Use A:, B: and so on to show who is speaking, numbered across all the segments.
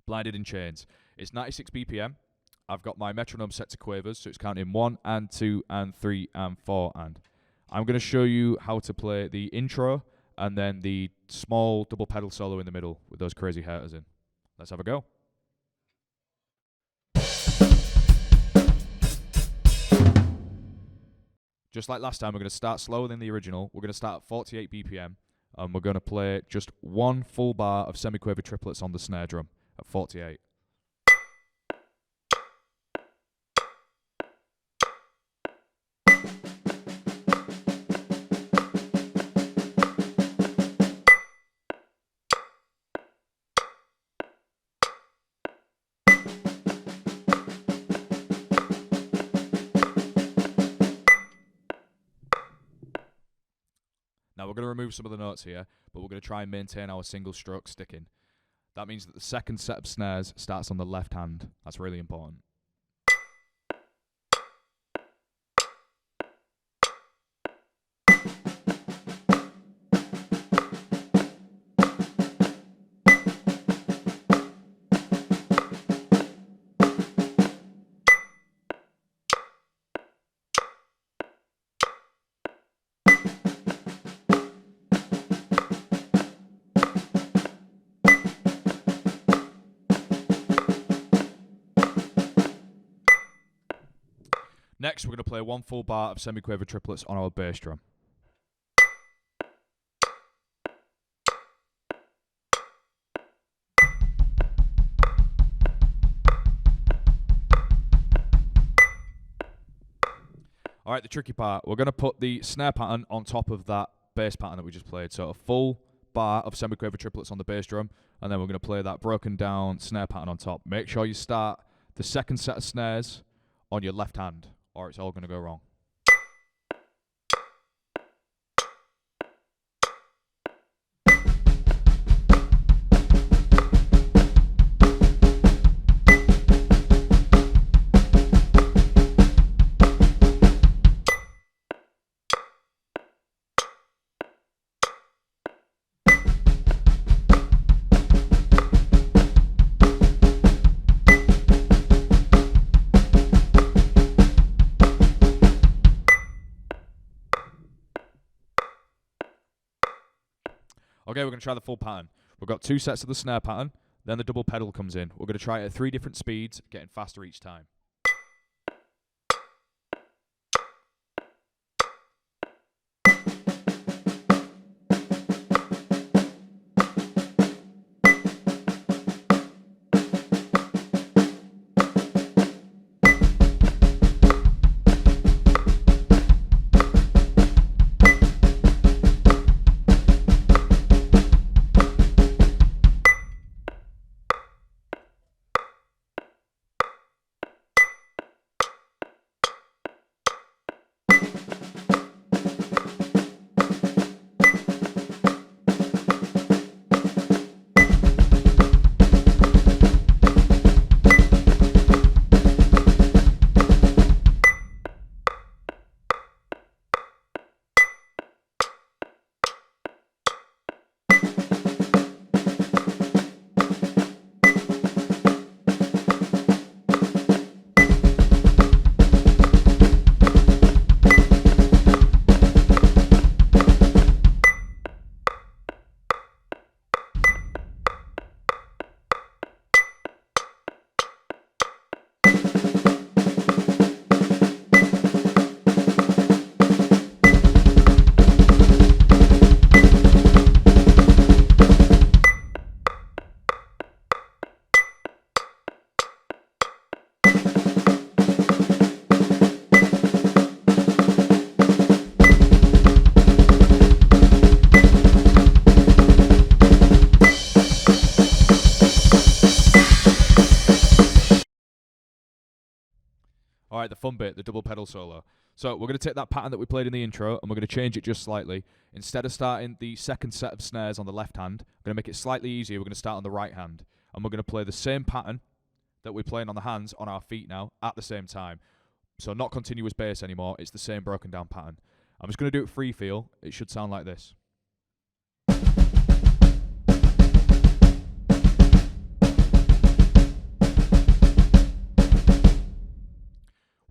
A: Blinded in Chains. It's 96 BPM. I've got my metronome set to quavers, so it's counting 1 and 2 and 3 and 4 and. I'm going to show you how to play the intro and then the small double pedal solo in the middle with those crazy Hertas in. Let's have a go. Just like last time, we're going to start slower than the original. We're going to start at 48 BPM, and we're going to play just one full bar of semiquaver triplets on the snare drum at 48. Now we're going to remove some of the notes here, but we're going to try and maintain our single stroke sticking. That means that the second set of snares starts on the left hand. That's really important. Next, we're going to play one full bar of semiquaver triplets on our bass drum. All right, the tricky part. We're going to put the snare pattern on top of that bass pattern that we just played. So a full bar of semiquaver triplets on the bass drum, and then we're going to play that broken down snare pattern on top. Make sure you start the second set of snares on your left hand, or it's all going to go wrong. Okay, we're going to try the full pattern. We've got 2 sets of the snare pattern, then the double pedal comes in. We're going to try it at 3 different speeds, getting faster each time. All right, the fun bit, the double pedal solo. So we're going to take that pattern that we played in the intro, and we're going to change it just slightly. Instead of starting the second set of snares on the left hand, we're going to make it slightly easier. We're going to start on the right hand, and we're going to play the same pattern that we're playing on the hands on our feet now at the same time. So not continuous bass anymore. It's the same broken down pattern. I'm just going to do it free feel. It should sound like this.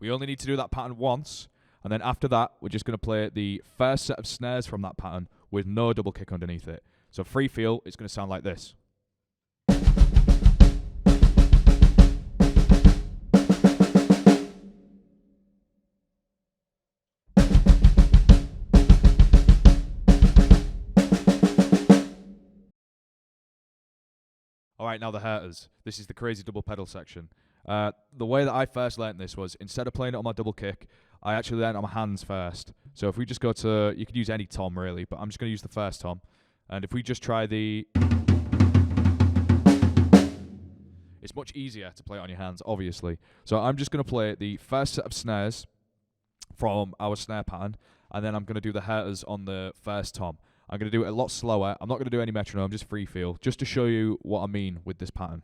A: We only need to do that pattern once, and then after that, we're just going to play the first set of snares from that pattern with no double kick underneath it. So free feel, it's going to sound like this. Alright, now the Hertas. This is the crazy double pedal section. The way that I first learnt this was, instead of playing it on my double kick, I actually learnt it on my hands first. So if we just go to, you could use any tom really, but I'm just going to use the first tom. And if we just try the... It's much easier to play it on your hands, obviously. So I'm just going to play the first set of snares from our snare pattern, and then I'm going to do the Hertas on the first tom. I'm going to do it a lot slower. I'm not going to do any metronome, just free feel, just to show you what I mean with this pattern.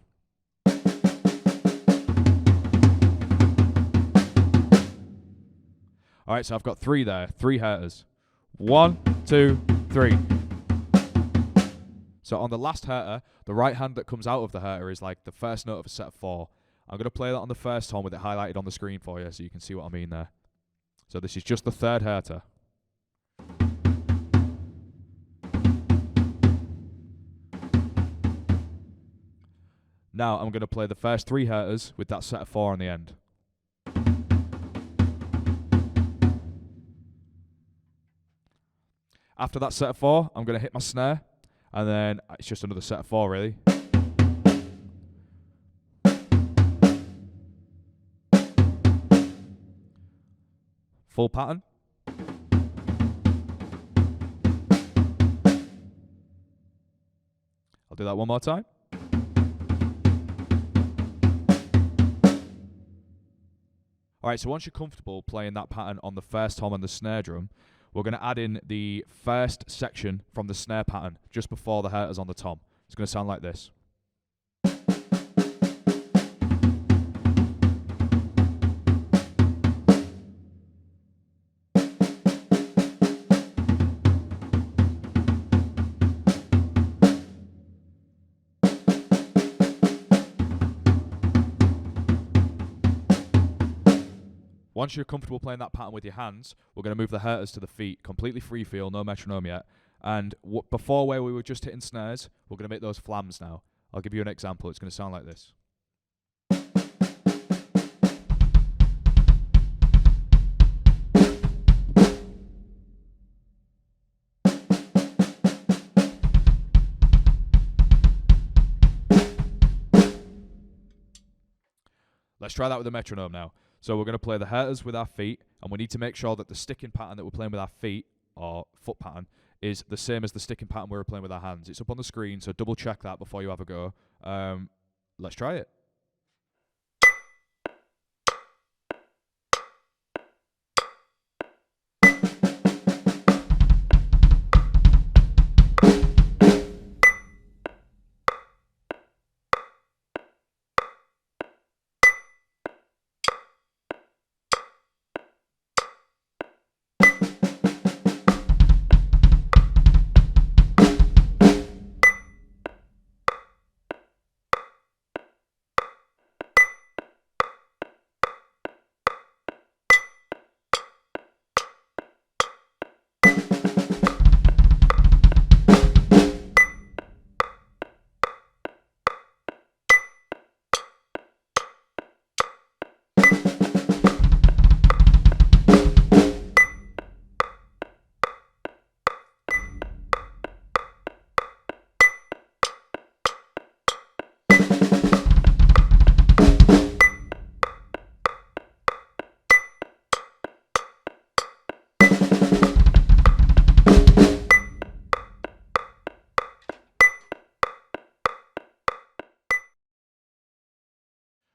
A: Alright, so I've got 3 there, 3 Hertas. 1, 2, 3. So on the last Herta, the right hand that comes out of the Herta is like the first note of a set of 4. I'm going to play that on the first tom with it highlighted on the screen for you so you can see what I mean there. So this is just the 3rd Herta. Now I'm going to play the first 3 Hertas with that set of 4 on the end. After that set of 4, I'm going to hit my snare, and then it's just another set of 4 really. Full pattern. I'll do that one more time. Alright, so once you're comfortable playing that pattern on the first tom and the snare drum, we're going to add in the first section from the snare pattern just before the Herta's on the tom. It's going to sound like this. Once you're comfortable playing that pattern with your hands, we're going to move the Hertas to the feet, completely free feel, no metronome yet. And before where we were just hitting snares, we're going to make those flams now. I'll give you an example. It's going to sound like this. Let's try that with a metronome now. So we're going to play the Hertas with our feet, and we need to make sure that the sticking pattern that we're playing with our feet, or foot pattern, is the same as the sticking pattern we were playing with our hands. It's up on the screen, so double check that before you have a go. Let's try it.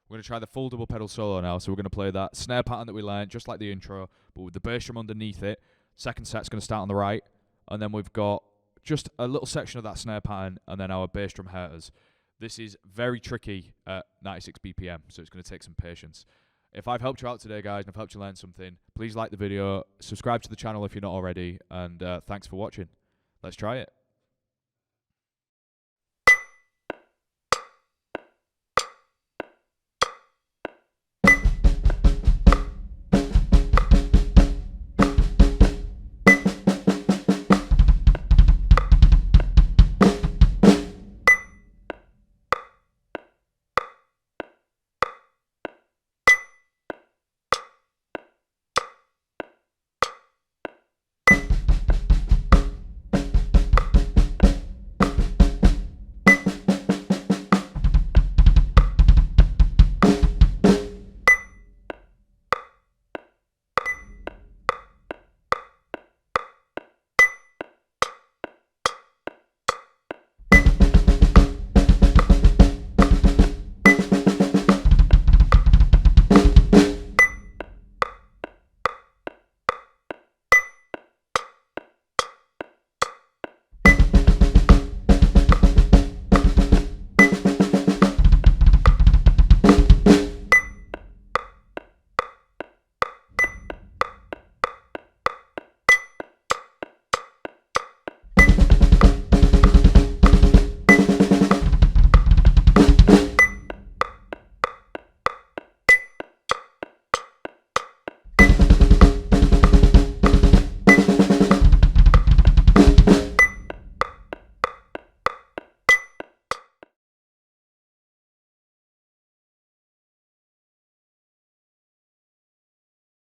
A: We're going to try the full double pedal solo now, so we're going to play that snare pattern that we learned, just like the intro, but with the bass drum underneath it. Second set's going to start on the right, and then we've got just a little section of that snare pattern, and then our bass drum Hertas. This is very tricky at 96 BPM, so it's going to take some patience. If I've helped you out today, guys, and I've helped you learn something, please like the video, subscribe to the channel if you're not already, and thanks for watching. Let's try it.